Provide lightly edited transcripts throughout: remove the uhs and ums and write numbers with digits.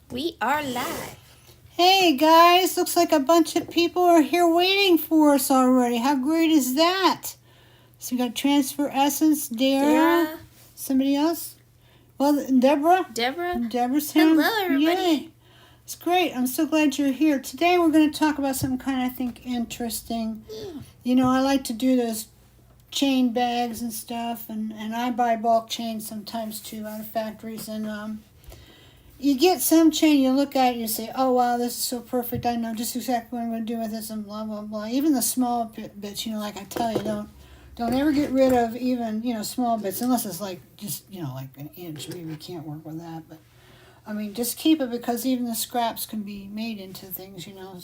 We are live. Hey guys, looks like a bunch of people are here waiting for us already. How great is that? So we got Transfer Essence, Dara, somebody else? Well, Deborah. Deborah's here. Hello, everybody. Yay. It's great. I'm so glad you're here. Today we're going to talk about something kind of, I think, interesting. You know, I like to do those chain bags and stuff, and I buy bulk chains sometimes too out of factories, and you get some chain, you look at it, you say, oh, wow, this is so perfect. I know just exactly what I'm going to do with this and blah, blah, blah. Even the small bits, you know, like I tell you, don't ever get rid of even, you know, small bits unless it's like just, you know, like an inch. Maybe you can't work with that. But, I mean, just keep it because even the scraps can be made into things, you know.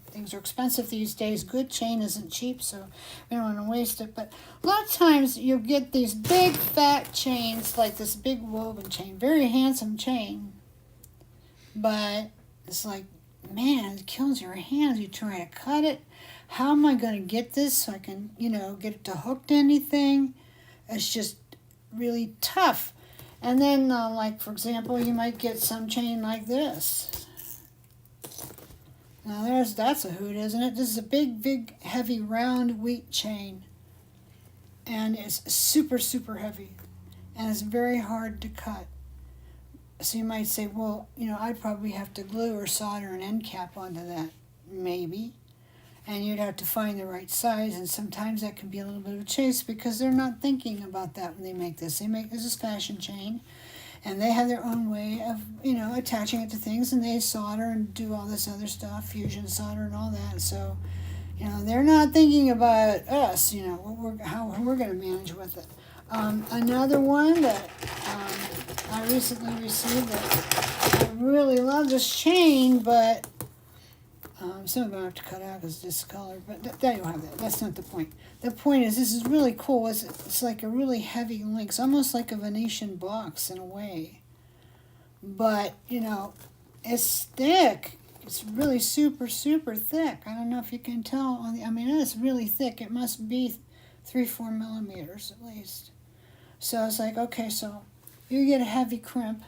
Things are expensive these days. Good chain isn't cheap, so we don't want to waste it. But a lot of times you'll get these big, fat chains like this big woven chain. Very handsome chain. But it's like, man, it kills your hands. You try to cut it. How am I going to get this so I can, you know, get it to hook to anything? It's just really tough. And then, like, for example, you might get some chain like this. Now, that's a hoot, isn't it? This is a big, heavy, round wheat chain. And it's super, super heavy. And it's very hard to cut. So you might say, well, you know, I'd probably have to glue or solder an end cap onto that, maybe. And you'd have to find the right size, and sometimes that can be a little bit of a chase because they're not thinking about that when they make this. This is fashion chain, and they have their own way of, you know, attaching it to things, and they solder and do all this other stuff, fusion solder and all that. So, you know, they're not thinking about us, you know, how we're going to manage with it. Another one that I recently received that I really love this chain, but some of them I have to cut out because it's discolored, but there you have that. That's not the point. The point is this is really cool. It's like a really heavy link. It's almost like a Venetian box in a way. But, you know, it's thick. It's really super, super thick. I don't know if you can tell. I mean, it's really thick. It must be 3-4 millimeters at least. So I was like, okay, so you get a heavy crimp.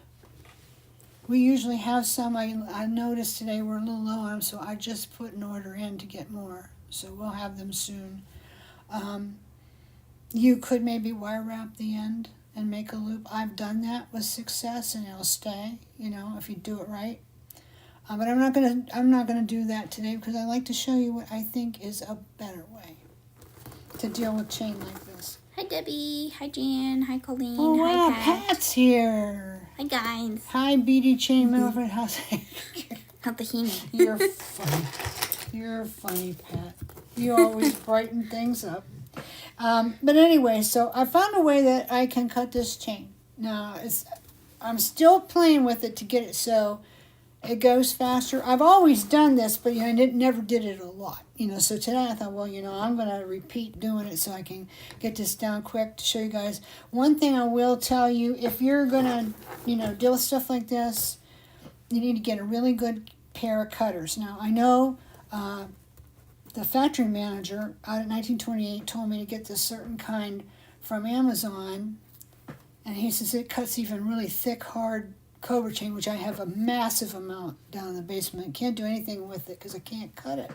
We usually have some. I noticed today we're a little low on them, so I just put an order in to get more. So we'll have them soon. You could maybe wire wrap the end and make a loop. I've done that with success, and it'll stay, you know, if you do it right. But I'm not gonna do that today because I like to show you what I think is a better way to deal with chain like this. Hi, Debbie. Hi, Jan. Hi, Colleen. Oh, wow, Hi, Pat. Pat's here. Hi, guys. Hi, BD Chain Milford House. How the hini. You're funny. You're funny, Pat. You always brighten things up. But anyway, so I found a way that I can cut this chain. Now, I'm still playing with it to get it so it goes faster. I've always done this, but you know, I never did it a lot. You know, so today I thought, well, you know, I'm going to repeat doing it so I can get this down quick to show you guys. One thing I will tell you, if you're going to, you know, deal with stuff like this, you need to get a really good pair of cutters. Now, I know the factory manager out of 1928 told me to get this certain kind from Amazon, and he says it cuts even really thick, hard cobra chain, which I have a massive amount down in the basement. Can't do anything with it because I can't cut it.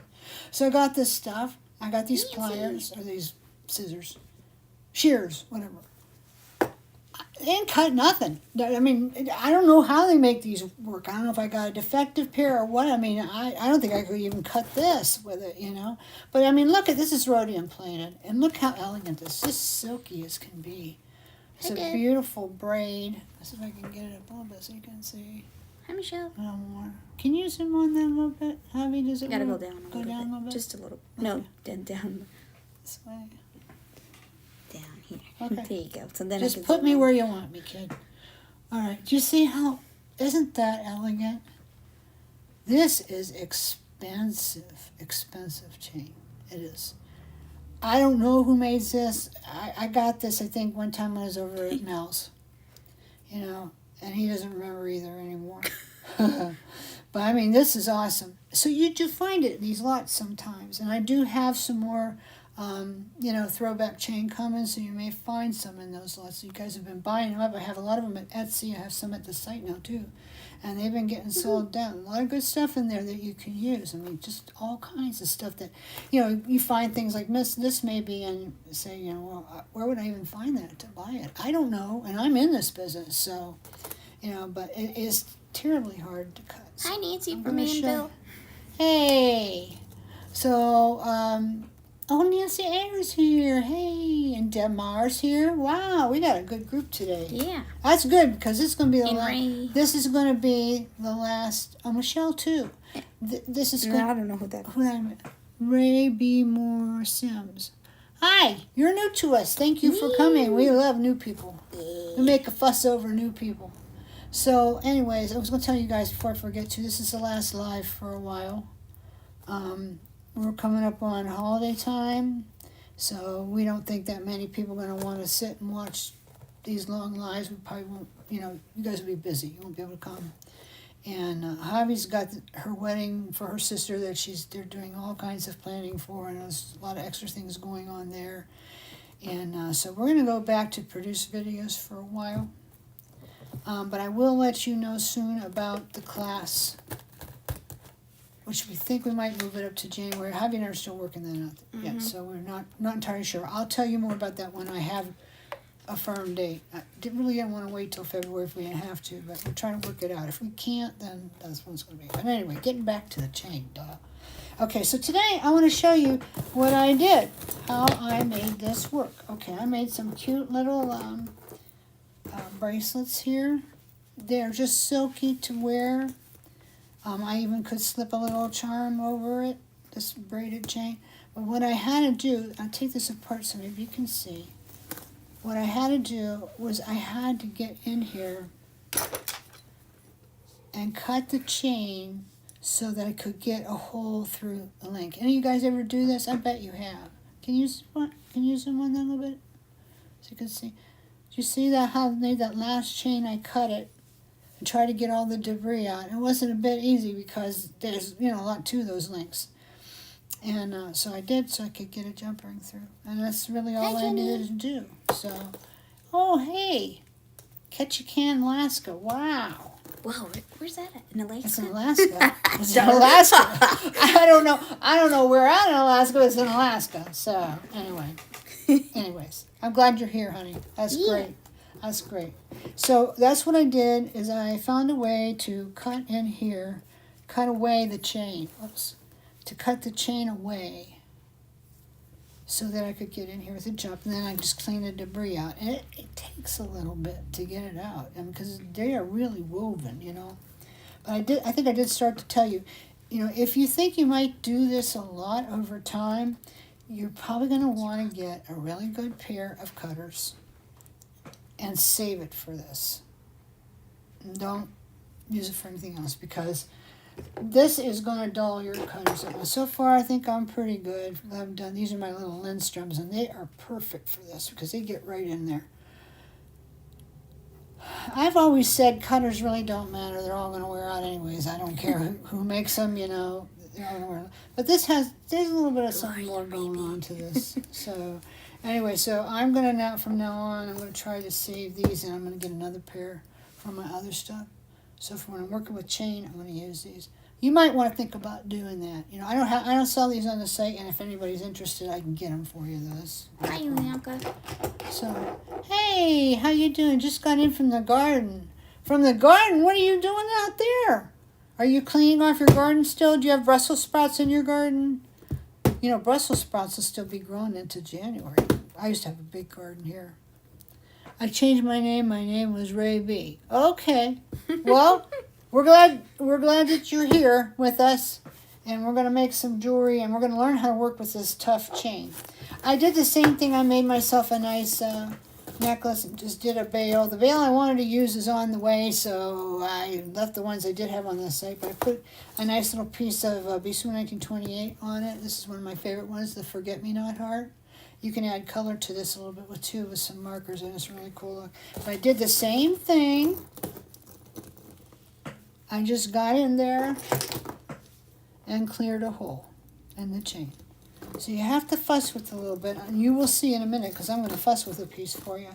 So I got this stuff. I got these pliers, or these scissors, shears, whatever. They ain't cut nothing. I mean, I don't know how they make these work. I don't know if I got a defective pair or what. I mean, I don't think I could even cut this with it, you know. But I mean, look at this is rhodium plated, and look how elegant this is. This is silky as can be. It's a beautiful braid. Let's see if I can get it up a little bit so you can see. Hi, Michelle. A little more. Can you zoom on that a little bit? Heavy does it? Gotta go down a little bit. Just a little. No, down. This way. Down here. Okay. There you go. So then just put me where you want me, kid. All right. Do you see how? Isn't that elegant? This is expensive chain. It is. I don't know who made this. I got this, I think, one time when I was over at Mel's. You know, and he doesn't remember either anymore. But, I mean, this is awesome. So you do find it in these lots sometimes. And I do have some more throwback chain coming, so you may find some in those lots. You guys have been buying them up. I have a lot of them at Etsy. I have some at the site now too, and they've been getting sold down. A lot of good stuff in there that you can use. I mean, just all kinds of stuff that, you find things like this maybe, and say, well, where would I even find that to buy it? I don't know, and I'm in this business, so, but it is terribly hard to cut. So Hi, Nancy I'm from gonna show- Manville. Hey, so, oh, Nancy Ayers here. Hey, and Deb Mars here. Wow, we got a good group today. Yeah. That's good because this is going to be the And last. Ray. This is going to be the last. Oh, Michelle too. This is No, good. I don't know who that is. Who am I? Ray B. Moore Sims. Hi, you're new to us. Thank you for coming. We love new people. We make a fuss over new people. So, anyways, I was going to tell you guys before I forget to. This is the last live for a while. We're coming up on holiday time, so we don't think that many people are going to want to sit and watch these long lives. We probably won't, you guys will be busy. You won't be able to come. And Javi's got her wedding for her sister that they're doing all kinds of planning for, and there's a lot of extra things going on there. And so we're going to go back to produce videos for a while. But I will let you know soon about the class, which we think we might move it up to January. Javi and I are still working that out yet, so we're not entirely sure. I'll tell you more about that when I have a firm date. I didn't want to wait till February if we didn't have to, but we're trying to work it out. If we can't, then that's when it's going to be. But anyway, getting back to the chain, duh. Okay, so today I want to show you what I did, how I made this work. Okay, I made some cute little bracelets here. They're just silky to wear. I even could slip a little charm over it, this braided chain. But what I had to do, I'll take this apart so maybe you can see. What I had to do was I had to get in here and cut the chain so that I could get a hole through the link. Any of you guys ever do this? I bet you have. Can you zoom on that a little bit so you can see? Do you see that how I made that last chain? I cut it and tried to get all the debris out. It wasn't a bit easy because there's a lot to those links. And so I did, so I could get a jump ring through. And that's really all I needed to do. So, oh, hey, Ketchikan, Alaska. Wow. Wow, where's that at? In Alaska? It's in Alaska. It's in Alaska. I don't know where out in Alaska, but it's in Alaska. So, anyways, I'm glad you're here, honey. That's great. That's great. So that's what I did is I found a way to cut in here, cut away the chain. Oops. To cut the chain away so that I could get in here with a jump, and then I just clean the debris out. And it takes a little bit to get it out, and because they are really woven, But I think I did start to tell you, if you think you might do this a lot over time, you're probably going to want to get a really good pair of cutters and save it for this. And don't use it for anything else, because this is going to dull your cutters. So far, I think I'm pretty good. I've done, these are my little Lindstroms, and they are perfect for this because they get right in there. I've always said cutters really don't matter. They're all going to wear out anyways. I don't care who makes them, They're all gonna wear out. But there's a little bit of something more going on to this. So anyway, so I'm going to now, from now on, I'm going to try to save these, and I'm going to get another pair for my other stuff. So for when I'm working with chain, I'm going to use these. You might want to think about doing that. I don't sell these on the site, and if anybody's interested, I can get them for you. Hi, Bianca. So, hey, how you doing? Just got in from the garden. From the garden? What are you doing out there? Are you cleaning off your garden still? Do you have Brussels sprouts in your garden? Brussels sprouts will still be growing into January. I used to have a big garden here. I changed my name. My name was Ray B. Okay. Well, we're glad that you're here with us, and we're going to make some jewelry, and we're going to learn how to work with this tough chain. I did the same thing. I made myself a nice necklace and just did a veil. The veil I wanted to use is on the way, so I left the ones I did have on the site, but I put a nice little piece of Bisou 1928 on it. This is one of my favorite ones, the Forget-Me-Not heart. You can add color to this a little bit with some markers, and it's really cool look. But I did the same thing. I just got in there and cleared a hole in the chain. So you have to fuss with it a little bit, and you will see in a minute, because I'm going to fuss with a piece for you.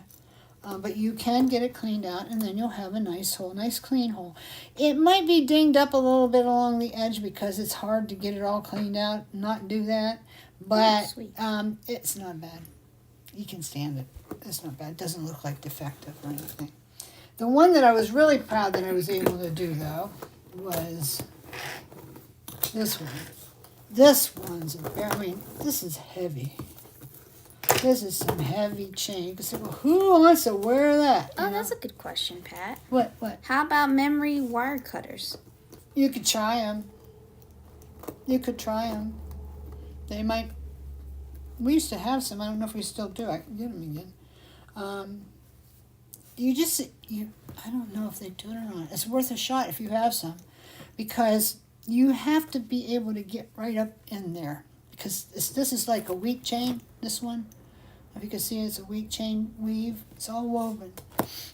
But you can get it cleaned out, and then you'll have a nice hole, nice clean hole. It might be dinged up a little bit along the edge because it's hard to get it all cleaned out, not do that. But sweet. it's not bad. You can stand it. It's not bad. It doesn't look like defective or anything. The one that I was really proud that I was able to do, though, was this one. This one's, I mean, this is heavy. This is some heavy chain. You can say, well, who wants to wear that? Oh, that's a good question, Pat. What? How about memory wire cutters? You could try them. You could try them. They might. We used to have some. I don't know if we still do. I can get them again. I don't know if they do it or not. It's worth a shot if you have some, because you have to be able to get right up in there. Because this is like a weak chain. This one, if you can see, it's a weak chain weave. It's all woven.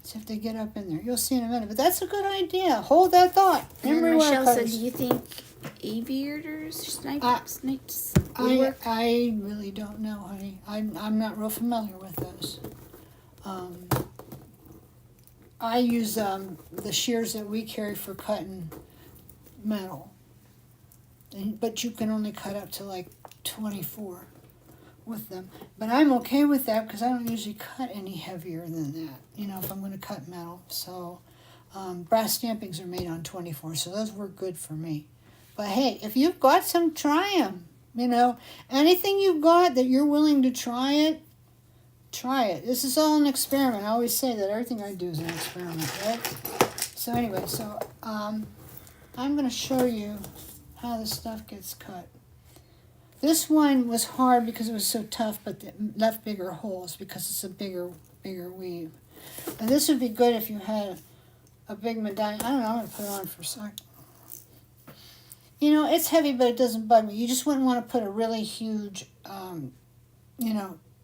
So if they get up in there, you'll see in a minute. But that's a good idea. Hold that thought. And Memory wire Michelle said, cutters. do you think aviators, snipes would work? I really don't know, honey. I'm not real familiar with those. I use the shears that we carry for cutting metal. But you can only cut up to like 24 with them. But I'm okay with that because I don't usually cut any heavier than that, if I'm going to cut metal. So brass stampings are made on 24, so those work good for me. But hey, if you've got some, try them. Anything you've got that you're willing to try it. This is all an experiment. I always say that everything I do is an experiment, right? So anyway, I'm going to show you how the stuff gets cut. This one was hard because it was so tough, but it left bigger holes because it's a bigger weave. And this would be good if you had a big medallion. I don't know, I'm going to put it on for a sec. It's heavy, but it doesn't bug me. You just wouldn't want to put a really huge,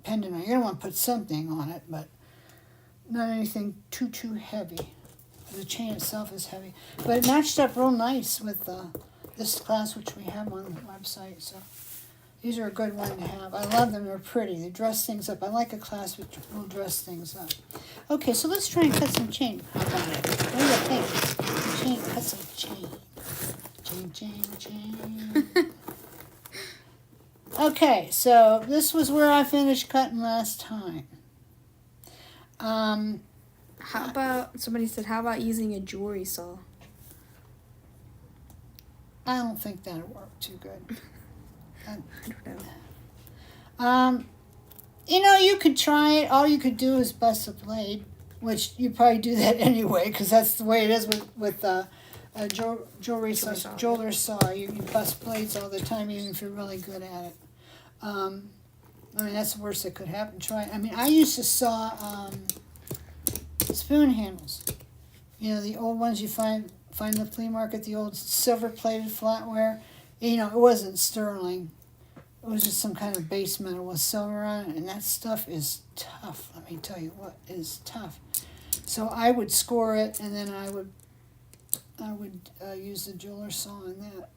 pendant on it. You're going to want to put something on it, but not anything too heavy. The chain itself is heavy. But it matched up real nice with this class, which we have on the website. So these are a good one to have. I love them. They're pretty. They dress things up. I like a class which will dress things up. Okay, so let's try and cut some chain. How about it? What do you think? Cut some chain. Chain. Okay, so this was where I finished cutting last time. How about, somebody said, how about using a jewelry saw? I don't think that'll work too good. I don't know. You could try it. All you could do is bust a blade, which you probably do that anyway, because that's the way it is with a jeweler saw. You bust blades all the time, even if you're really good at it. That's the worst that could happen. Try it. I used to saw spoon handles. The old ones you find in the flea market, the old silver-plated flatware. It wasn't sterling. It was just some kind of base metal with silver on it, and that stuff is tough. Let me tell you what is tough. So I would score it, and then I would use the jeweler saw in that.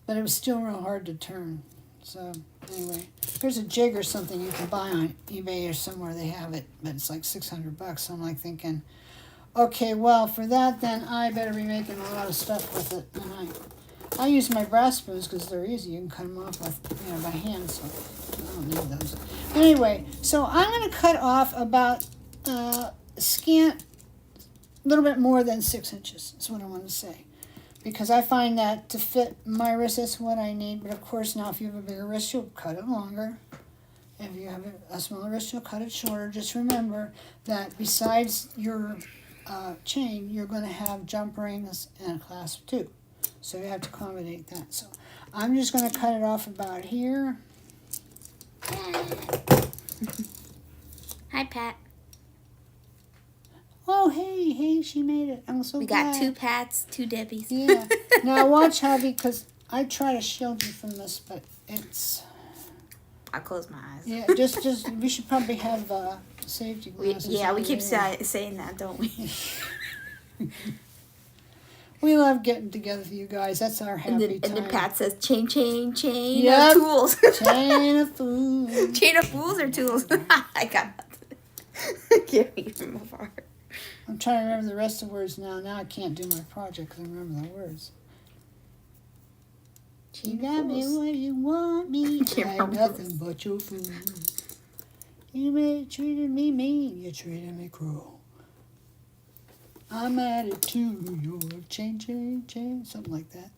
But it was still real hard to turn. So anyway, here's a jig or something you can buy on eBay or somewhere they have it, but it's like $600. So I'm like thinking, okay, well for that then I better be making a lot of stuff with it. And I use my brass spoons because they're easy. You can cut them off with by hand, so I don't need those. Anyway, so I'm going to cut off about scant, a little bit more than 6 inches. Is what I want to say. Because I find that to fit my wrist, that's what I need. But of course, now if you have a bigger wrist, you'll cut it longer. If you have a smaller wrist, you'll cut it shorter. Just remember that besides your chain, you're going to have jump rings and a clasp too. So you have to accommodate that. So I'm just going to cut it off about here. Hi, Pat. Oh, hey, she made it. I'm so glad. We got 2 Pats, 2 Debbies. Yeah. Now watch, hubby, because I try to shield you from this, but it's... I close my eyes. Yeah, just we should probably have safety glasses. We keep saying that, don't we? We love getting together with you guys. That's our happy time. And then Pat says, chain Yep. of tools. Chain of fools. Chain of fools or tools? I got nothing. Can't read from afar. I'm trying to remember the rest of the words now. Now I can't do my project because I remember the words. You got me where you want me. I'm nothing but your fool. You may have treated me mean. You treated me cruel. I'm added to your chain. Something like that.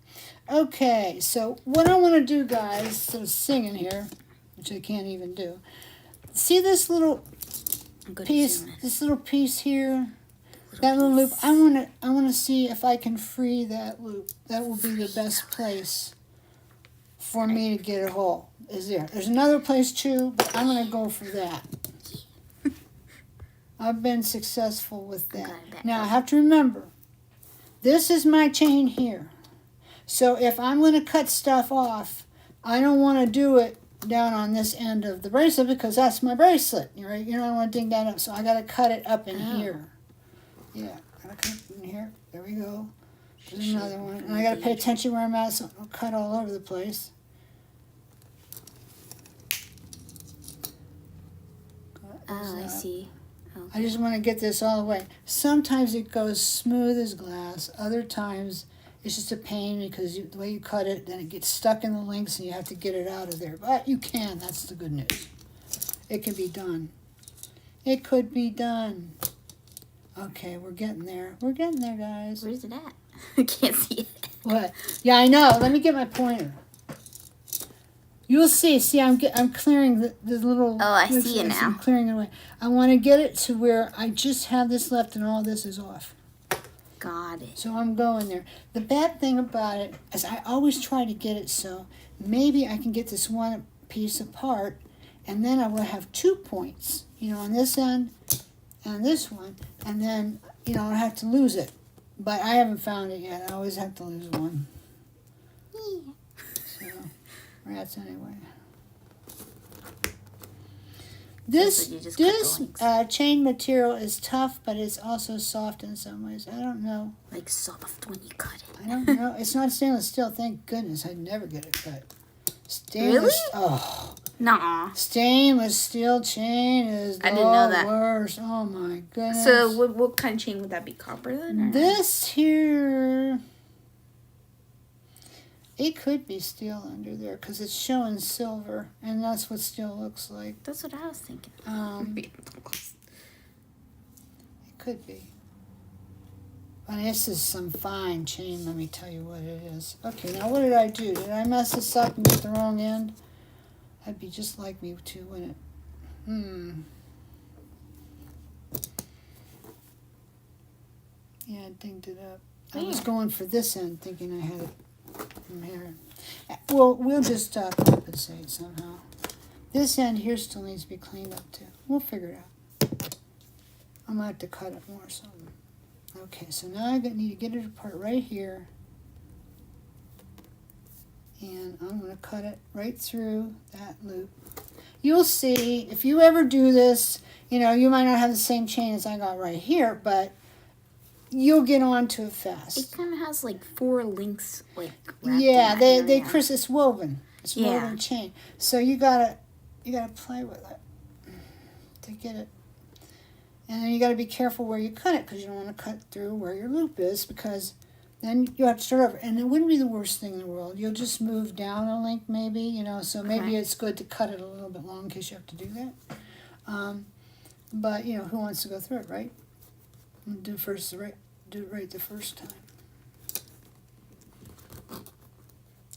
Okay, so what I want to do, guys, instead of singing here, which I can't even do. See this little piece? This little piece here. That little loop. I want to see if I can free that loop. That will be the best place for me to get a hole. Is there? There's another place too, but I'm going to go for that. I've been successful with that. Now I have to remember, this is my chain here. So if I'm going to cut stuff off, I don't want to do it down on this end of the bracelet because that's my bracelet. Right? You don't want to dig that up. So I got to cut it up in here. Yeah, got to cut it in here. There we go. There's another one. And I got to pay attention where I'm at so I'll cut all over the place. Oh, I see. Okay. I just want to get this all the way. Sometimes it goes smooth as glass. Other times it's just a pain because the way you cut it, then it gets stuck in the links and you have to get it out of there. But you can. That's the good news. It can be done. It could be done. Okay, we're getting there. We're getting there, guys. Where's it at? I can't see it. What? Yeah, I know. Let me get my pointer. You'll see. See, I'm clearing the little... Oh, I see it now. I'm clearing it away. I want to get it to where I just have this left and all this is off. Got it. So I'm going there. The bad thing about it is I always try to get it so maybe I can get this one piece apart and then I will have 2 points, on this end and this one. And then, I'll have to lose it. But I haven't found it yet. I always have to lose one. So... Rats anyway. This chain material is tough, but it's also soft in some ways. I don't know. Like soft when you cut it. I don't know. It's not stainless steel. Thank goodness. I'd never get it cut. Stainless. Really? Oh. Nuh-uh. Stainless steel chain is the worst. Oh my goodness. So what kind of chain would that be? Copper then? Or? This here... It could be steel under there because it's showing silver, and that's what steel looks like. That's what I was thinking. It could be. But this is some fine chain, let me tell you what it is. Okay, now what did I do? Did I mess this up and get the wrong end? That'd be just like me too, wouldn't it? Yeah, I dinged it up. I was going for this end thinking I had it from here. Well, we'll just compensate somehow. This end here still needs to be cleaned up too. We'll figure it out. I might have to cut it more or something. Okay, so now I need to get it apart right here. And I'm going to cut it right through that loop. You'll see, if you ever do this, you might not have the same chain as I got right here, but you'll get onto it fast. It kind of has like 4 links, like yeah, it's woven. It's woven chain. So you gotta play with it to get it. And then you gotta be careful where you cut it because you don't want to cut through where your loop is because then you have to start over. And it wouldn't be the worst thing in the world. You'll just move down a link maybe, so maybe it's good to cut it a little bit long in case you have to do that. But who wants to go through it, right? Do it right the first time.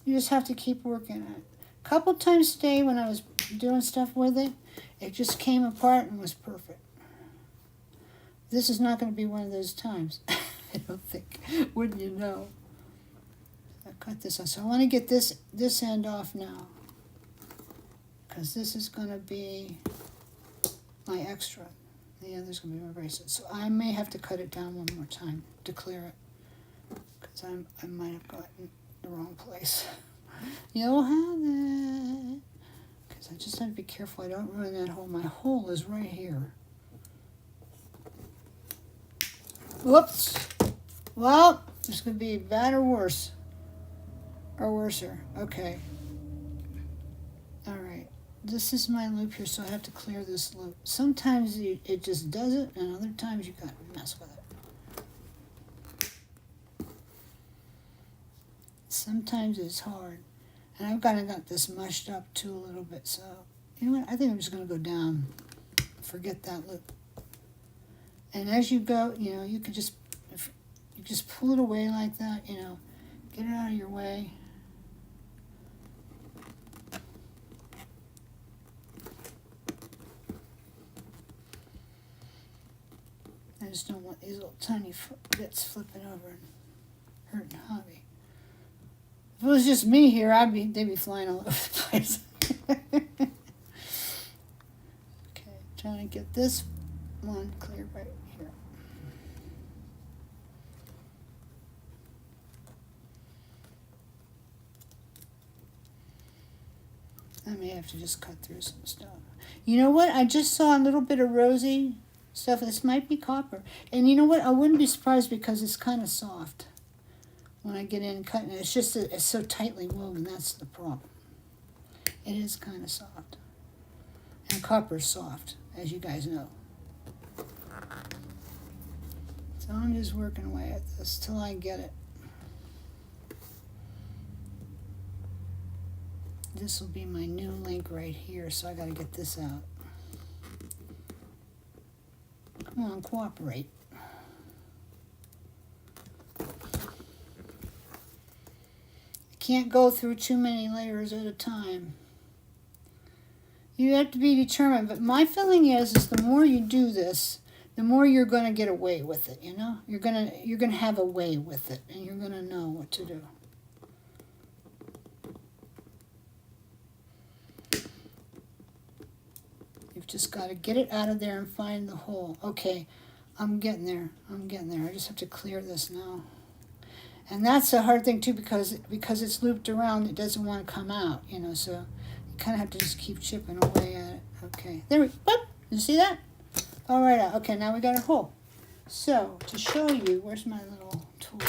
You just have to keep working at it. A couple times today when I was doing stuff with it, it just came apart and was perfect. This is not going to be one of those times. I don't think. Wouldn't you know? I cut this off. So I want to get this end off now. Because this is going to be my extra. The other's going to be my bracelet. So I may have to cut it down one more time to clear it. Because I might have gotten the wrong place. You'll have it. Because I just have to be careful I don't ruin that hole. My hole is right here. Whoops. Well, this could be bad or worse. Or worser. Okay. All right. This is my loop here, so I have to clear this loop. Sometimes it just does it, and other times you got to mess with it. Sometimes it's hard. And I've kind of got this mushed up too a little bit, so you know what? I think I'm just going to go down. Forget that loop. And as you go, you know, you can just, if you just pull it away like that, you know, get it out of your way. I just don't want these little tiny bits flipping over and hurting hobby. If it was just me here, they'd be flying all over the place. Okay, trying to get this one clear right here. I may have to just cut through some stuff. You know what? I just saw a little bit of rosy stuff. This might be copper. And you know what? I wouldn't be surprised because it's kind of soft. When I get in and cut it, it's just that it's so tightly woven. That's the problem. It is kind of soft. And copper's soft, as you guys know. So I'm just working away at this till I get it. This will be my new link right here, so I got to get this out. Come on, cooperate. Can't go through too many layers at a time. You have to be determined, but my feeling is the more you do this, the more you're going to get away with it, you know? You're going to have a way with it, and you're going to know what to do. You've just got to get it out of there and find the hole. Okay, I'm getting there. I just have to clear this now. And that's a hard thing too because it's looped around, it doesn't want to come out, you know, so you kind of have to just keep chipping away at it. Okay, there we go. You see that? All right, okay, now we got our hole. So, to show you, where's my little tool?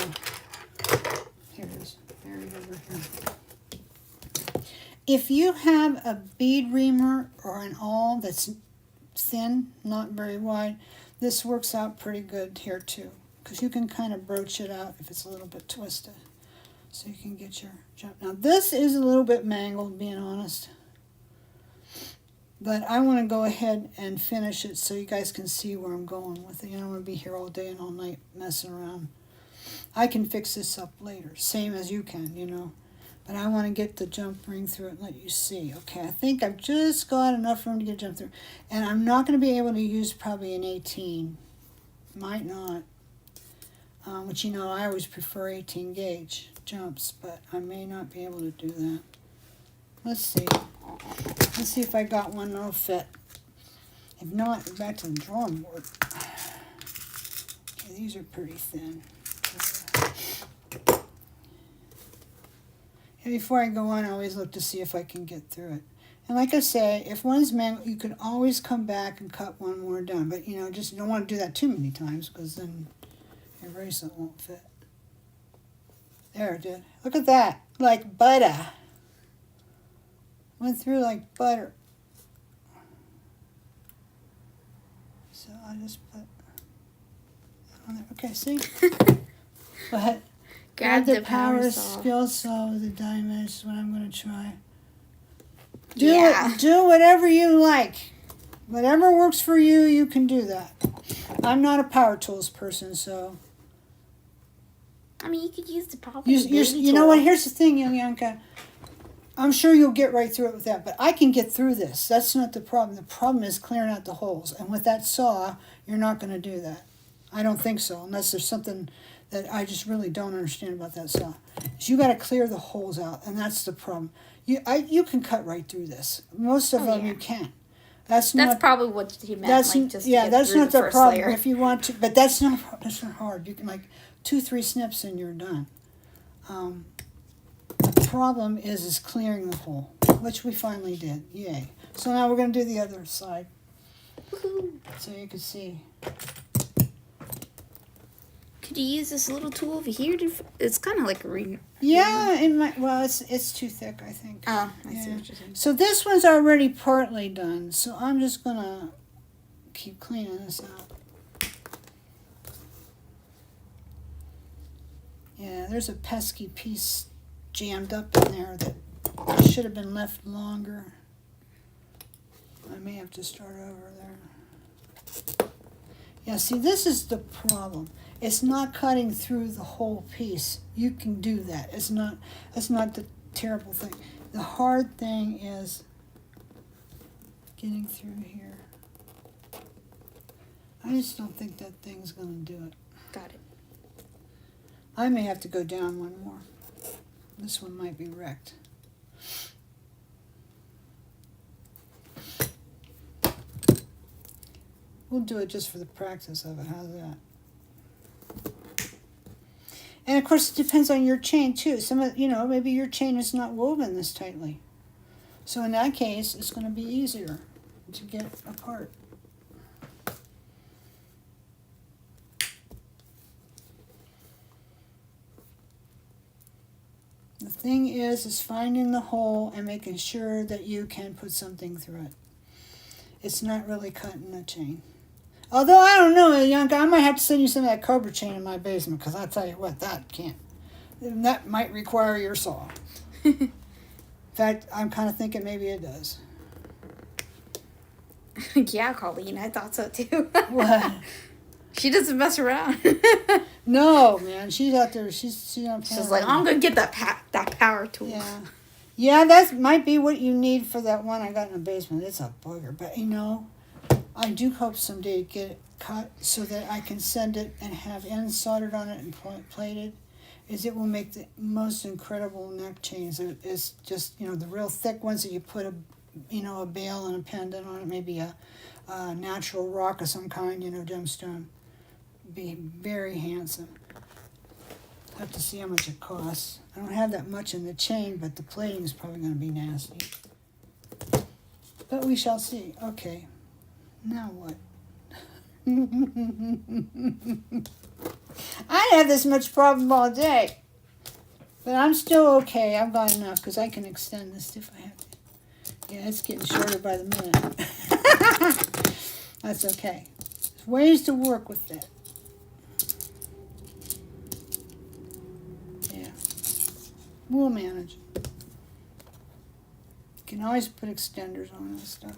Here it is, buried over here. If you have a bead reamer or an awl that's thin, not very wide, this works out pretty good here too. Because you can kind of broach it out if it's a little bit twisted. So you can get your jump. Now this is a little bit mangled, being honest. But I want to go ahead and finish it so you guys can see where I'm going with it. You don't want to be here all day and all night messing around. I can fix this up later, same as you can, you know. But I want to get the jump ring through it and let you see. Okay, I think I've just got enough room to get a jump through. And I'm not going to be able to use probably an 18. Might not. Which, you know, I always prefer 18 gauge jumps, but I may not be able to do that. Let's see. Let's see if I got one that'll fit. If not, back to the drawing board. Okay, these are pretty thin. And before I go on, I always look to see if I can get through it. And like I say, if one's mangled, you can always come back and cut one more down. But, you know, just you don't want to do that too many times because then your bracelet won't fit. There it did. Look at that. Like butter. Went through like butter. So I'll just put that on there. Okay, see? But Grab the power saw. Skill saw with a diamond is what I'm going to try. Yeah. Do whatever you like. Whatever works for you, you can do that. I'm not a power tools person, so. I mean, you could use the proper You know what? Here's the thing, Yulianka. I'm sure you'll get right through it with that, but I can get through this. That's not the problem. The problem is clearing out the holes. And with that saw, you're not going to do that. I don't think so, unless there's something that I just really don't understand about that saw. So you got to clear the holes out, and that's the problem. You can cut right through this. Most of them you can. That's probably what he meant. That's like, just that's not the problem. layer. If you want to, but that's not hard. You can like 2-3 snips and you're done. The problem is clearing the hole, which we finally did. Yay! So now we're going to do the other side, Woohoo. so you can see. Could you use this little tool over here to? It's kind of like a ring. Yeah, it's too thick, I think. Oh, I see Yeah. what you're saying. So this one's already partly done. So I'm just gonna keep cleaning this out. Yeah, there's a pesky piece jammed up in there that should have been left longer. I may have to start over there. Yeah, see, this is the problem. It's not cutting through the whole piece. You can do that. It's not the terrible thing. The hard thing is getting through here. I just don't think that thing's going to do it. Got it. I may have to go down one more. This one might be wrecked. We'll do it just for the practice of it. How's that? And of course, it depends on your chain too. Maybe your chain is not woven this tightly. So in that case, it's going to be easier to get apart. The thing is finding the hole and making sure that you can put something through it. It's not really cutting the chain. Although, I don't know, young guy, I might have to send you some of that Cobra chain in my basement, because I'll tell you what, that might require your saw. In fact, I'm kind of thinking maybe it does. Yeah, Colleen, I thought so too. What? She doesn't mess around. No, man, she's out there, she's not She's like, I'm going to get that power tool. Yeah. Yeah, that might be what you need for that one I got in the basement. It's a bugger, but I do hope someday to get it cut so that I can send it and have ends soldered on it and plated. It will make the most incredible neck chains. It's just, the real thick ones that you put a bail and a pendant on it, maybe a natural rock of some kind, gemstone. Be very handsome. Have to see how much it costs. I don't have that much in the chain, but the plating is probably going to be nasty. But we shall see. Okay. Now what? I have this much problem all day. But I'm still okay. I've got enough because I can extend this if I have to. Yeah, it's getting shorter by the minute. That's okay. There's ways to work with that. Yeah. We'll manage. You can always put extenders on this stuff.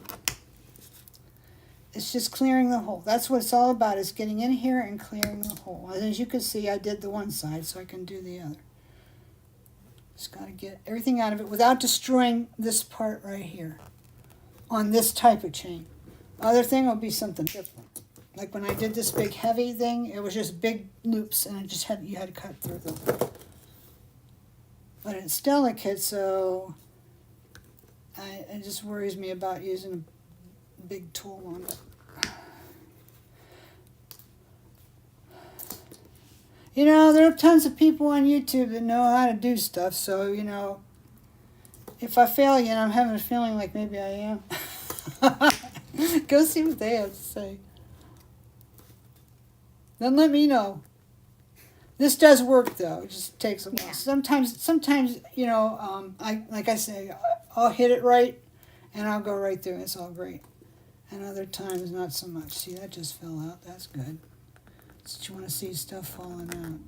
It's just clearing the hole. That's what it's all about, is getting in here and clearing the hole. And as you can see, I did the one side, so I can do the other. Just got to get everything out of it without destroying this part right here on this type of chain. Other thing will be something different. Like when I did this big heavy thing, it was just big loops, and you had to cut through them. But it's delicate, so it just worries me about using a big tool on it. There are tons of people on YouTube that know how to do stuff, so, if I fail you, and I'm having a feeling like maybe I am, go see what they have to say. Then let me know. This does work, though. It just takes a while. Yeah. Sometimes, like I say, I'll hit it right, and I'll go right through. It's all great. And other times, not so much. See, that just fell out. That's good. So you want to see stuff falling out,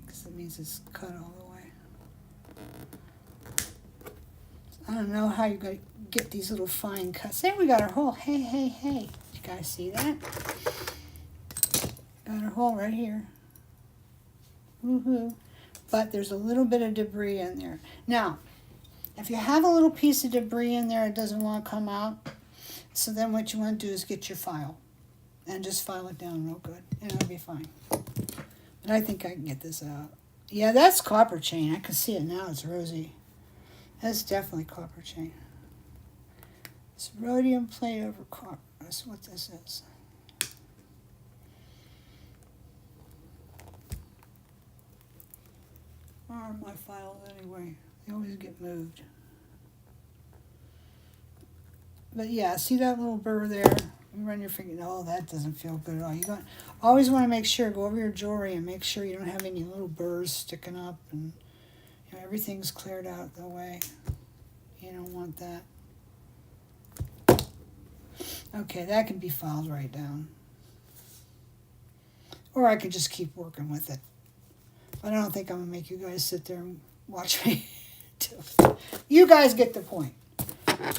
because it means it's cut all the way. I don't know how you're going to get these little fine cuts. There we got our hole. Hey, hey, hey. You guys see that? Got our hole right here. Woohoo. But there's a little bit of debris in there. Now, if you have a little piece of debris in there, it doesn't want to come out. So then what you want to do is get your file. And just file it down real good. And it'll be fine. But I think I can get this out. Yeah, that's copper chain. I can see it now. It's rosy. That's definitely copper chain. It's rhodium plate over copper. That's what this is. Where are my files anyway? They always get moved. But yeah, see that little burr there? run your finger. Oh, that doesn't feel good at all. Always want to make sure, go over your jewelry and make sure you don't have any little burrs sticking up, and everything's cleared out the way. You don't want that. Okay, that can be filed right down. Or I could just keep working with it. But I don't think I'm going to make you guys sit there and watch me do it. You guys get the point.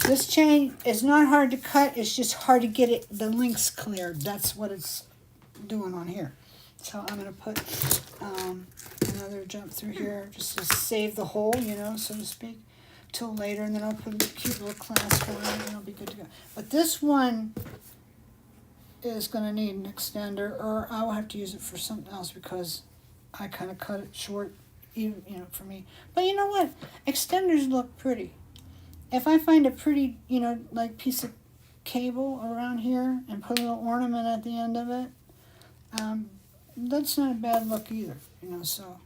This chain is not hard to cut. It's just hard to get the links cleared. That's what it's doing on here. So I'm going to put another jump through here just to save the hole, so to speak, till later. And then I'll put a cute little clasp around it and it'll be good to go. But this one is going to need an extender, or I will have to use it for something else because I kind of cut it short, for me. But you know what? Extenders look pretty. If I find a pretty, like piece of cable around here and put a little ornament at the end of it, that's not a bad look either, so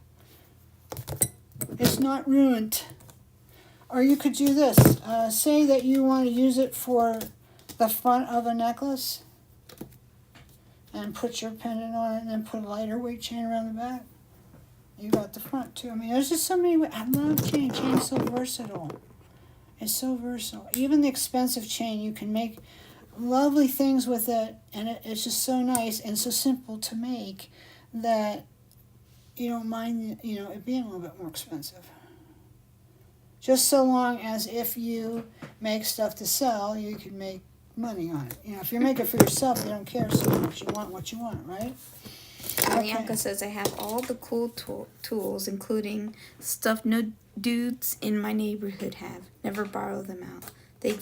it's not ruined. Or you could do this. Say that you want to use it for the front of a necklace and put your pendant on it and then put a lighter weight chain around the back. You got the front too. I mean, there's just so many ways. I love chain. Chain's so versatile. It's so versatile. Even the expensive chain, you can make lovely things with it, and it's just so nice and so simple to make that you don't mind, it being a little bit more expensive. Just so long as if you make stuff to sell, you can make money on it. If you make it for yourself, you don't care so much. You want what you want, right? Bianca says, I have all the cool tools, including stuff no dudes in my neighborhood have. Never borrow them out. They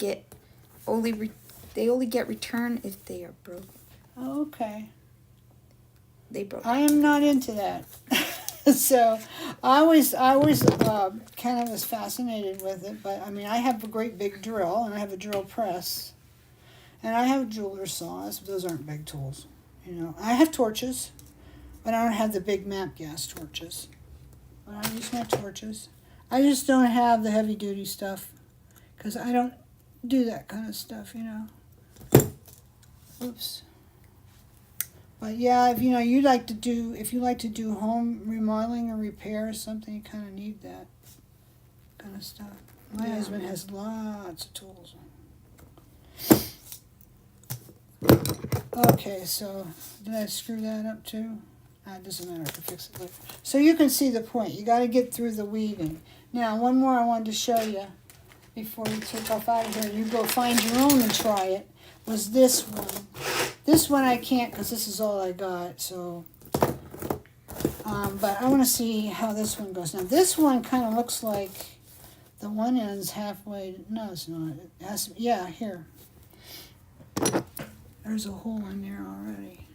only get returned if they are broken. Okay. They broke. I am not into that. So I always kind of was fascinated with it. But I mean, I have a great big drill, and I have a drill press, and I have jeweler's saws. Those aren't big tools. I have torches, but I don't have the big map gas torches. But I use my torches. I just don't have the heavy duty stuff because I don't do that kind of stuff, Oops. But yeah, if if you like to do home remodeling or repair or something, you kind of need that kind of stuff. My husband has lots of tools. Okay, so did I screw that up too? It doesn't matter, I can fix it later. So you can see the point. You got to get through the weaving. Now, one more I wanted to show you before we take off out of here. You go find your own and try it. Was this one. This one I can't because this is all I got. So, but I want to see how this one goes. Now, this one kind of looks like the one end's halfway. No, it's not. It has to, yeah, here. There's a hole in there already.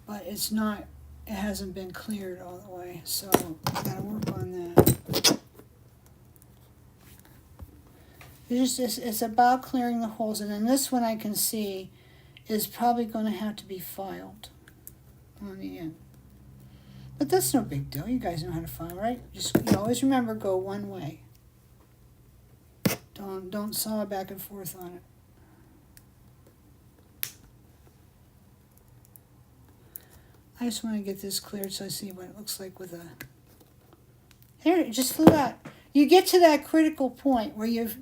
But it's not, it hasn't been cleared all the way, so I gotta work on that. It's about clearing the holes, and then this one I can see is probably going to have to be filed on the end. But that's no big deal. You guys know how to file, right? Just always remember, go one way. Don't saw back and forth on it. I just want to get this cleared so I see what it looks like with a... Here, it just flew out. You get to that critical point where you've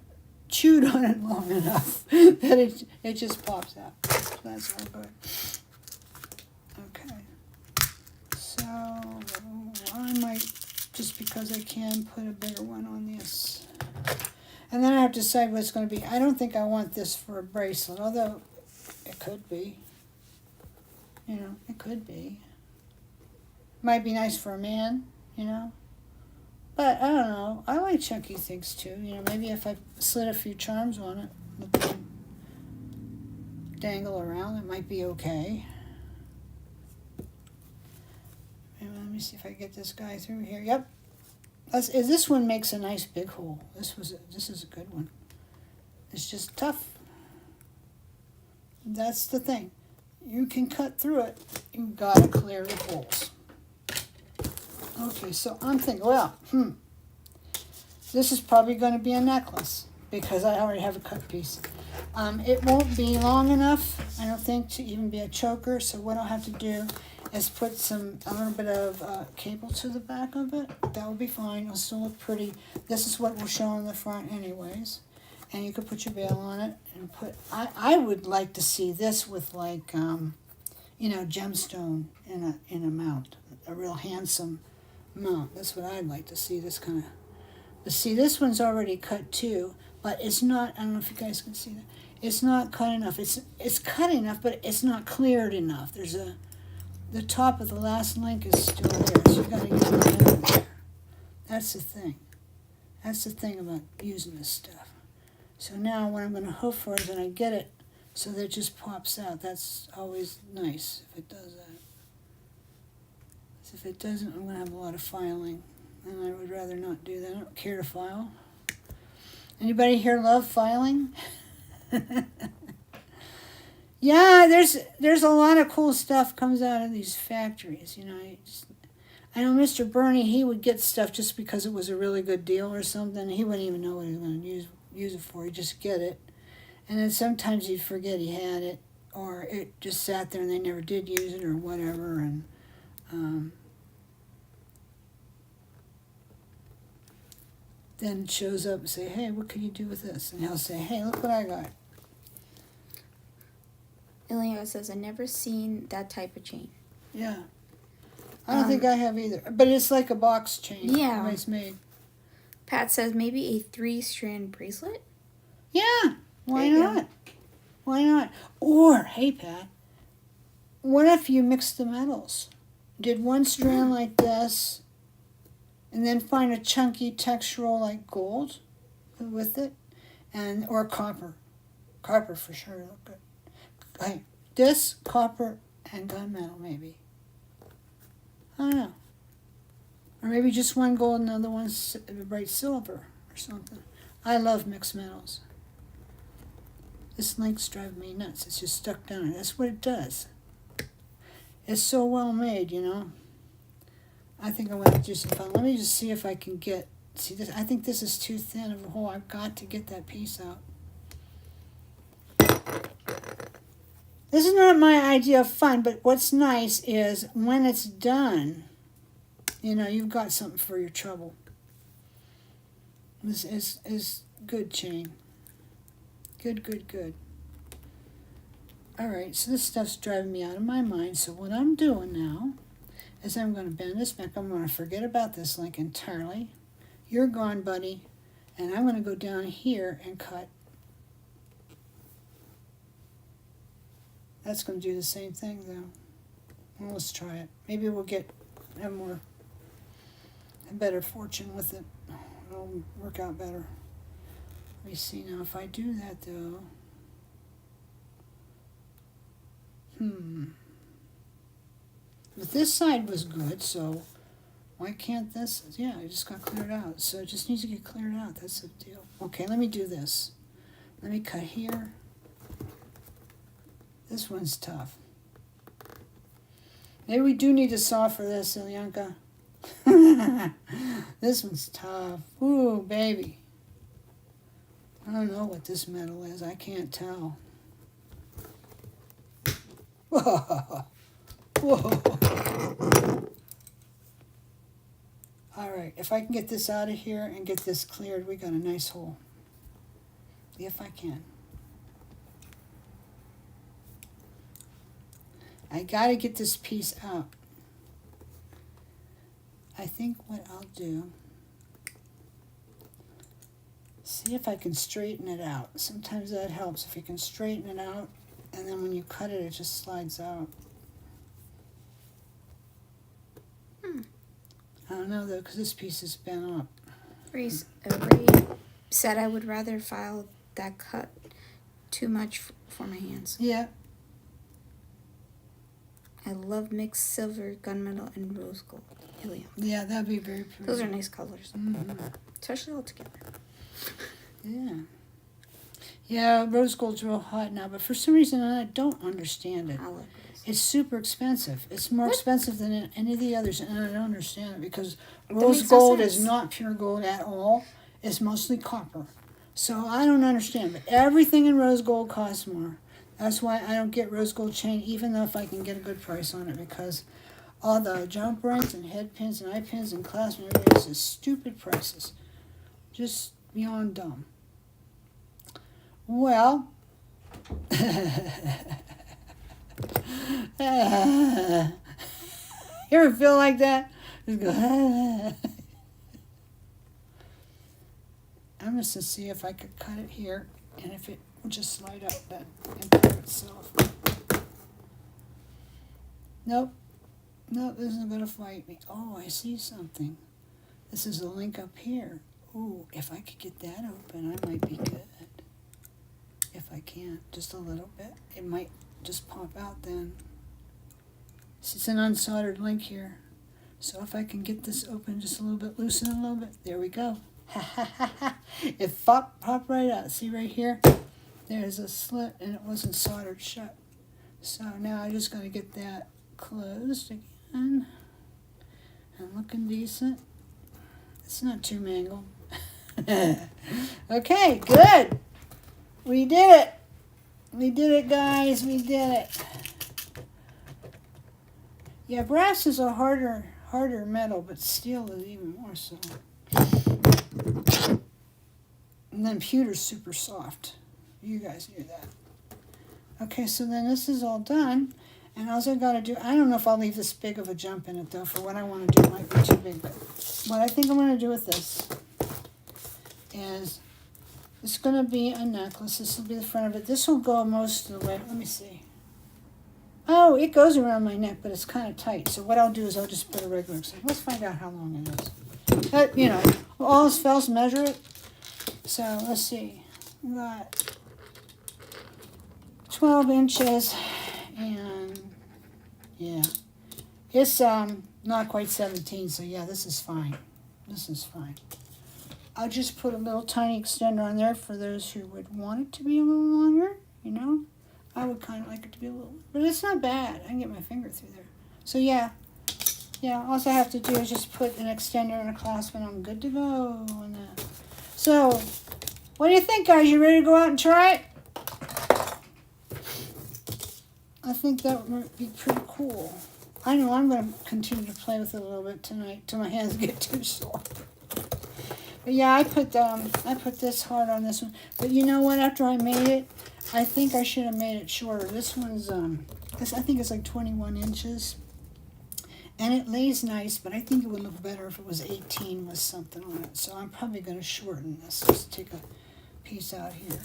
chewed on it long enough that it just pops out. So that's all good. Okay. So I might, just because I can, put a bigger one on this. And then I have to decide what it's going to be. I don't think I want this for a bracelet, although it could be. It could be. Might be nice for a man, But I don't know. I like chunky things too. Maybe if I slid a few charms on it, let them dangle around, it might be okay. And let me see if I get this guy through here. Yep. This one makes a nice big hole. This is a good one. It's just tough. That's the thing. You can cut through it. You've got to clear the holes. Okay, so I'm thinking, this is probably going to be a necklace because I already have a cut piece. It won't be long enough, I don't think, to even be a choker. So what I'll have to do is put a little bit of cable to the back of it. That will be fine. It'll still look pretty. This is what will show on the front anyways. And you could put your bail on it and put, I would like to see this with like, gemstone in a mount. A real handsome mount. That's what I'd like to see, this kind of. But see, this one's already cut too, but it's not, I don't know if you guys can see that. It's not cut enough. It's cut enough, but it's not cleared enough. The top of the last link is still there, so you gotta get that in there. That's the thing. That's the thing about using this stuff. So now what I'm gonna hope for is when I get it so that it just pops out. That's always nice if it does that. So if it doesn't, I'm gonna have a lot of filing, and I would rather not do that. I don't care to file. Anybody here love filing? Yeah, there's a lot of cool stuff comes out of these factories. I know Mr. Bernie, he would get stuff just because it was a really good deal or something. He wouldn't even know what he was going to use it for. He'd just get it. And then sometimes he'd forget he had it, or it just sat there and they never did use it or whatever. And then it shows up and say, hey, what can you do with this? And he'll say, hey, look what I got. Ilya says, I've never seen that type of chain. Yeah. I don't think I have either. But it's like a box chain. Yeah. The way it's made. Pat says maybe a 3-strand bracelet? Yeah. Why There you not? Why not? Or, hey, Pat, what if you mix the metals? Did one strand like this and then find a chunky textural like gold with it? Or copper. Copper for sure look good. Hey, this, copper, and gunmetal maybe. I don't know. Or maybe just one gold and the other one's bright silver or something. I love mixed metals. This link's driving me nuts. It's just stuck down. That's what it does. It's so well made, I think I'm going to do some fun. Let me just see if I can see this. I think this is too thin of a hole. I've got to get that piece out. This is not my idea of fun, but what's nice is when it's done, you've got something for your trouble. This is good chain. Good, good, good. All right, so this stuff's driving me out of my mind. So what I'm doing now is I'm going to bend this back. I'm going to forget about this link entirely. You're gone, buddy. And I'm going to go down here and cut. That's going to do the same thing, though. Well, let's try it. Maybe we'll have a better fortune with it. It'll work out better. Let me see now if I do that, though. But this side was good, so why can't this? Yeah, I just got cleared out. So it just needs to get cleared out. That's the deal. Okay, let me do this. Let me cut here. This one's tough. Maybe we do need a saw for this, Ilyanka. This one's tough. Ooh, baby. I don't know what this metal is. I can't tell. Whoa. Whoa. All right, if I can get this out of here and get this cleared, we got a nice hole. If I can. I got to get this piece out. I think what I'll do, see if I can straighten it out. Sometimes that helps if you can straighten it out, and then when you cut it, it just slides out. I don't know, though, because this piece is bent up. Ray said I would rather file that cut too much for my hands. Yeah. I love mixed silver, gunmetal, and rose gold. Helium. Yeah, that'd be very pretty. Those are nice colors. Especially all together. Yeah. Yeah, rose gold's real hot now, but for some reason I don't understand it. I love rose. It's super expensive. It's more expensive than any of the others, and I don't understand it because That rose makes no gold is sense. not pure gold at all. It's mostly copper. So I don't understand, but everything in rose gold costs more. That's why I don't get rose gold chain, even though if I can get a good price on it, because all the jump rings and head pins and eye pins and clasps and everything is just stupid prices. Just beyond dumb. Well, you ever feel like that? Just go, I'm just to see if I could cut it here, and if it will just slide up that into itself. Nope. Nope, this isn't going to fight me. Oh, I see something. This is a link up here. Ooh, if I could get that open, I might be good. If I can't, just a little bit. It might just pop out then. It's an unsoldered link here. So if I can get this open just a little bit, loosen it a little bit. There we go. Ha ha ha ha. It popped right out. See right here? There's a slit and it wasn't soldered shut. So now I'm just going to get that closed again. And looking decent. It's not too mangled. Okay, good. We did it. We did it, guys. We did it. Yeah, brass is a harder metal, but steel is even more so. And then pewter's super soft. You guys knew that. Okay, so then this is all done. And all I got to do, I don't know if I'll leave this big of a jump in it, though. For what I want to do, it might be too big. But what I think I'm going to do with this is, it's going to be a necklace. This will be the front of it. This will go most of the way. Let me see. Oh, it goes around my neck, but it's kind of tight. So what I'll do is I'll just put a regular extension. Let's find out how long it is. But, you know, all else fails, measure it. So let's see. We got 12 inches, and yeah, it's not quite 17. So yeah, this is fine. This is fine. I'll just put a little tiny extender on there for those who would want it to be a little longer, you know. I would kind of like it to be a little, but it's not bad. I can get my finger through there. So yeah, all I have to do is just put an extender and a clasp and I'm good to go on that. So, what do you think, guys? You ready to go out and try it? I think that would be pretty cool. I know I'm going to continue to play with it a little bit tonight till my hands get too sore. But yeah, I put this hard on this one. But you know what? After I made it, I think I should have made it shorter. This one's I think it's like 21 inches, and it lays nice. But I think it would look better if it was 18 with something on it. So I'm probably going to shorten this. Just take a piece out here.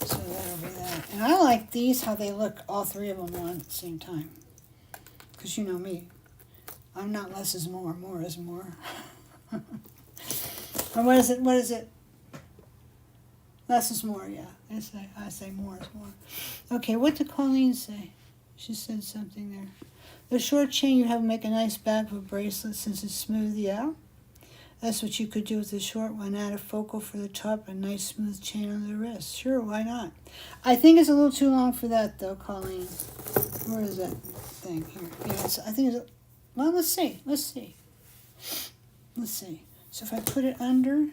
So that'll be that. And I like these how they look. All three of them on at the same time. Because you know me, I'm not less is more. More is more. And what is it? What is it? Less is more, yeah. I say more is more. Okay, what did Colleen say? She said something there. The short chain you have make a nice back of a bracelet since it's smooth, yeah? That's what you could do with the short one. Add a focal for the top and a nice smooth chain on the wrist. Sure, why not? I think it's a little too long for that, though, Colleen. Where is that thing here? Yeah, I think it's... Well, let's see. Let's see. Let's see. So if I put it under...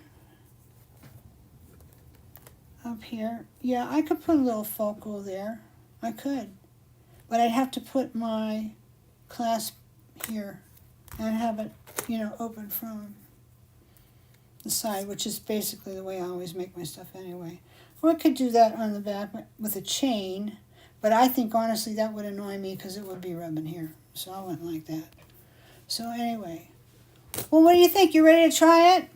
up here. Yeah, I could put a little focal there. I could. But I'd have to put my clasp here and have it, you know, open from the side, which is basically the way I always make my stuff anyway. Or I could do that on the back with a chain, but I think honestly that would annoy me because it would be rubbing here. So I wouldn't like that. So anyway. Well, what do you think? You ready to try it?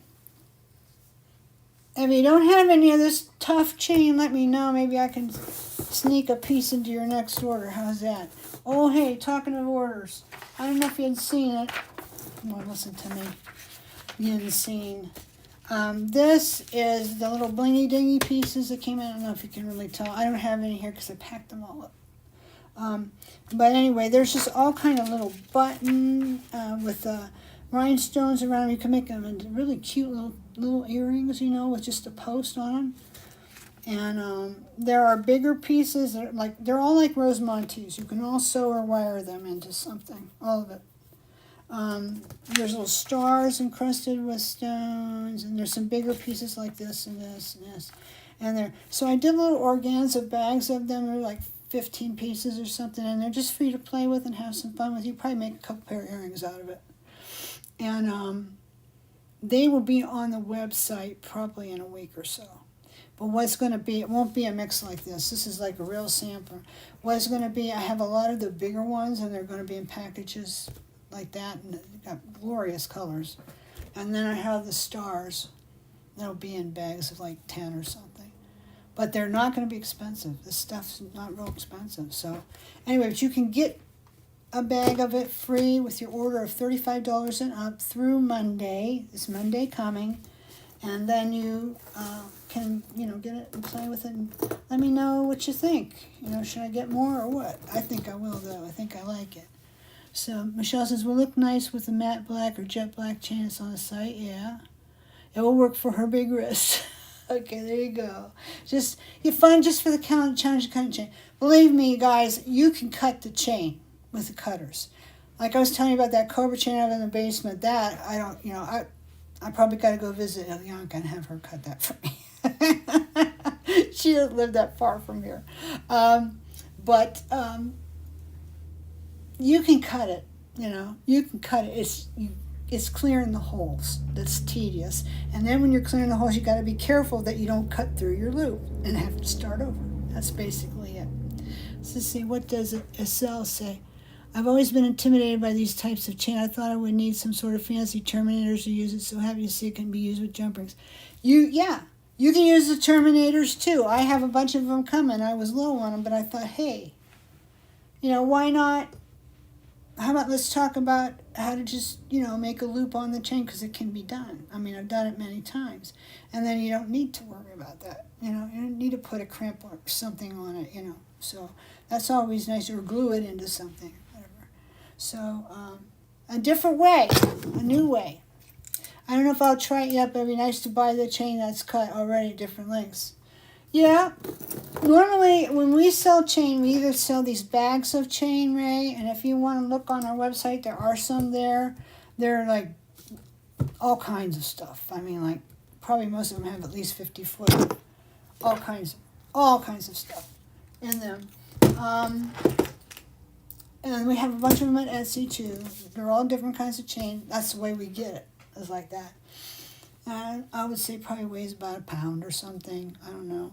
If you don't have any of this tough chain, let me know. Maybe I can sneak a piece into your next order. How's that? Oh, hey, talking of orders. I don't know if you had seen it. Come on, listen to me. You hadn't seen. This is the little blingy dingy pieces that came in. I don't know if you can really tell. I don't have any here because I packed them all up. But anyway, there's just all kind of little button with rhinestones around them. You can make them into really cute little earrings, you know, with just a post on them. And there are bigger pieces that are they're all like Rosemontes. You can all sew or wire them into something, all of it. There's little stars encrusted with stones, and there's some bigger pieces like this and this and this. And there, so I did little organza bags of them. They're like 15 pieces or something, and they're just for you to play with and have some fun with. You probably make a couple pair of earrings out of it. And they will be on the website probably in a week or so. But what's going to be, it won't be a mix like this. This is like a real sampler. What's going to be, I have a lot of the bigger ones, and they're going to be in packages like that, and they've got glorious colors. And then I have the stars. They'll be in bags of like 10 or something. But they're not going to be expensive. This stuff's not real expensive. So anyway, but you can get a bag of it free with your order of $35 and up through Monday. This Monday coming. And then you can, get it and play with it and let me know what you think. Should I get more or what? I think I will, though. I think I like it. So Michelle says, will look nice with the matte black or jet black chain that's on the site. Yeah. It will work for her big wrist. Okay, there you go. You find just for the challenge cutting chain. Believe me, guys, you can cut the chain with the cutters. Like I was telling you about that Cobra chain out in the basement. That I don't, I probably got to go visit Ilyanka and have her cut that for me. She doesn't live that far from here, but you can cut it. You can cut it. It's clearing the holes that's tedious. And then when you're clearing the holes, you got to be careful that you don't cut through your loop and have to start over. That's basically it. So let's see, what does Estelle say? I've always been intimidated by these types of chain. I thought I would need some sort of fancy terminators to use it. So happy to see it can be used with jump rings. You can use the terminators too. I have a bunch of them coming. I was low on them, but I thought, hey, why not? How about let's talk about how to just, make a loop on the chain, because it can be done. I mean, I've done it many times. And then you don't need to worry about that. You don't need to put a crimp or something on it, So that's always nice, or glue it into something, whatever. So a different way, a new way. I don't know if I'll try it yet, but it'd be nice to buy the chain that's cut already, different lengths. Yeah, normally when we sell chain, we either sell these bags of chain, Ray, and if you want to look on our website, there are some there. They're like all kinds of stuff. I mean, like probably most of them have at least 50 foot. All kinds of stuff in them. And we have a bunch of them at Etsy too. They're all different kinds of chain. That's the way we get it. It's like that. And I would say probably weighs about a pound or something. I don't know.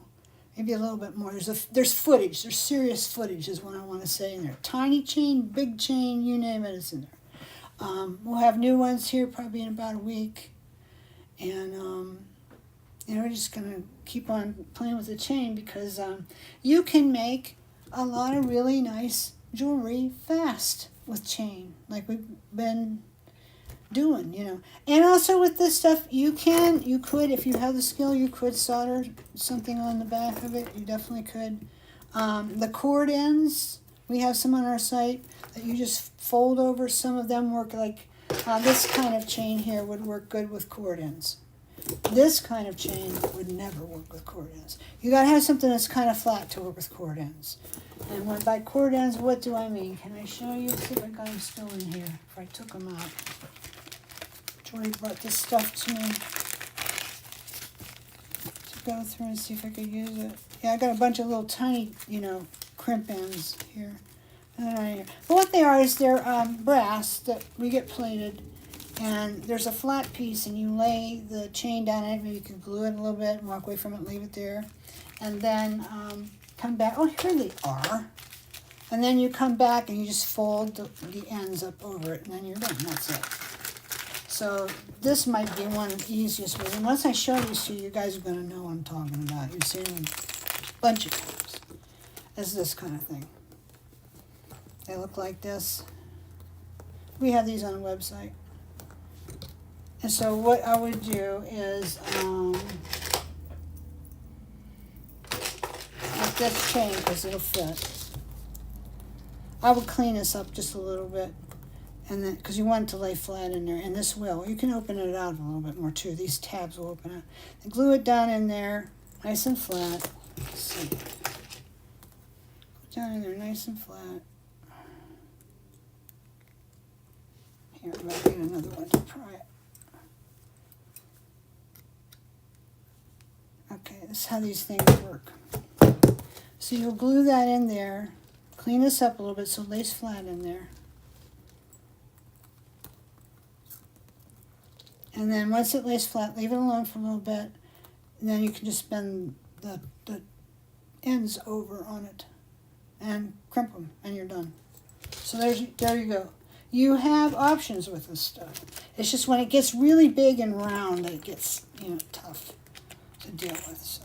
Maybe a little bit more. There's footage. There's serious footage is what I want to say in there. Tiny chain, big chain, you name it, it's in there. We'll have new ones here probably in about a week. And, we're just going to keep on playing with the chain because you can make a lot of really nice jewelry fast with chain, like we've been doing, And also with this stuff, you could, if you have the skill, you could solder something on the back of it. You definitely could. The cord ends, we have some on our site that you just fold over. Some of them work like this kind of chain here would work good with cord ends. This kind of chain would never work with cord ends. You gotta have something that's kind of flat to work with cord ends. And when by cord ends, what do I mean? Can I show you? See if I got them still in here, if I took them out. Joy brought this stuff to me to go through and see if I could use it. Yeah, I got a bunch of little tiny, crimp ends here. But what they are is they're brass that we get plated, and there's a flat piece, and you lay the chain down in it. Maybe you can glue it a little bit and walk away from it and leave it there. And then come back. Oh, here they are. And then you come back and you just fold the ends up over it, and then you're done. That's it. So this might be one of the easiest ways. And once I show these to you, you guys are going to know what I'm talking about. You've seen them a bunch of times. It's this kind of thing. They look like this. We have these on the website. And so what I would do is, like this chain, because it'll fit. I would clean this up just a little bit. And then, because you want it to lay flat in there, and this will. You can open it out a little bit more too. These tabs will open up. And glue it down in there, nice and flat. Let's see. Down in there, nice and flat. Here, I'm going to get another one to try it. Okay, this is how these things work. So you'll glue that in there. Clean this up a little bit so it lays flat in there. And then once it lays flat, leave it alone for a little bit. And then you can just bend the ends over on it and crimp them, and you're done. So there you go. You have options with this stuff. It's just when it gets really big and round that it gets, tough to deal with. So,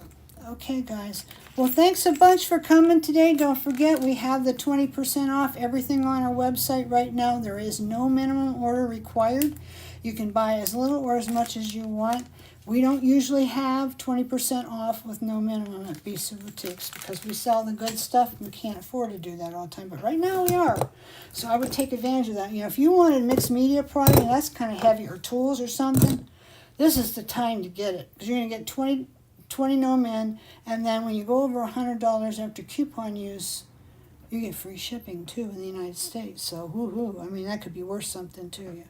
okay, guys. Well, thanks a bunch for coming today. Don't forget, we have the 20% off everything on our website right now. There is no minimum order required. You can buy as little or as much as you want. We don't usually have 20% off with no minimum at Bisou Boutiques because we sell the good stuff and we can't afford to do that all the time. But right now we are. So I would take advantage of that. If you wanted mixed media product and that's kind of heavy, or tools or something, this is the time to get it. Because you're going to get 20 no min, and then when you go over $100 after coupon use, you get free shipping too in the United States. So woohoo. I mean, that could be worth something to you.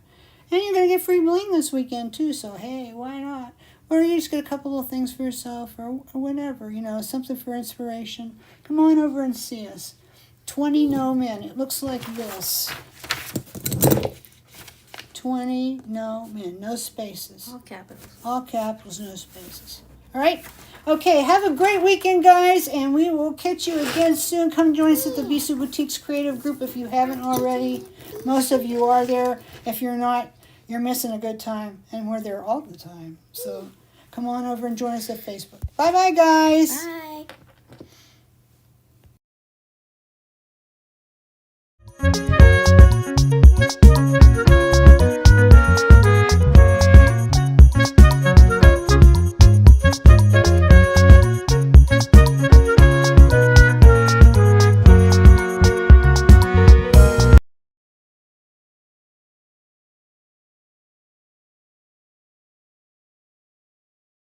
And you're going to get free bling this weekend too, so hey, why not? Or you just get a couple of things for yourself or whatever, something for inspiration. Come on over and see us. 20 no min. It looks like this. 20 no min. No spaces. All capitals. All capitals, no spaces. All right? Okay, have a great weekend, guys, and we will catch you again soon. Come join us at the Bisou Boutiques Creative Group if you haven't already. Most of you are there. If you're not, you're missing a good time, and we're there all the time. So come on over and join us at Facebook. Bye-bye, guys. Bye.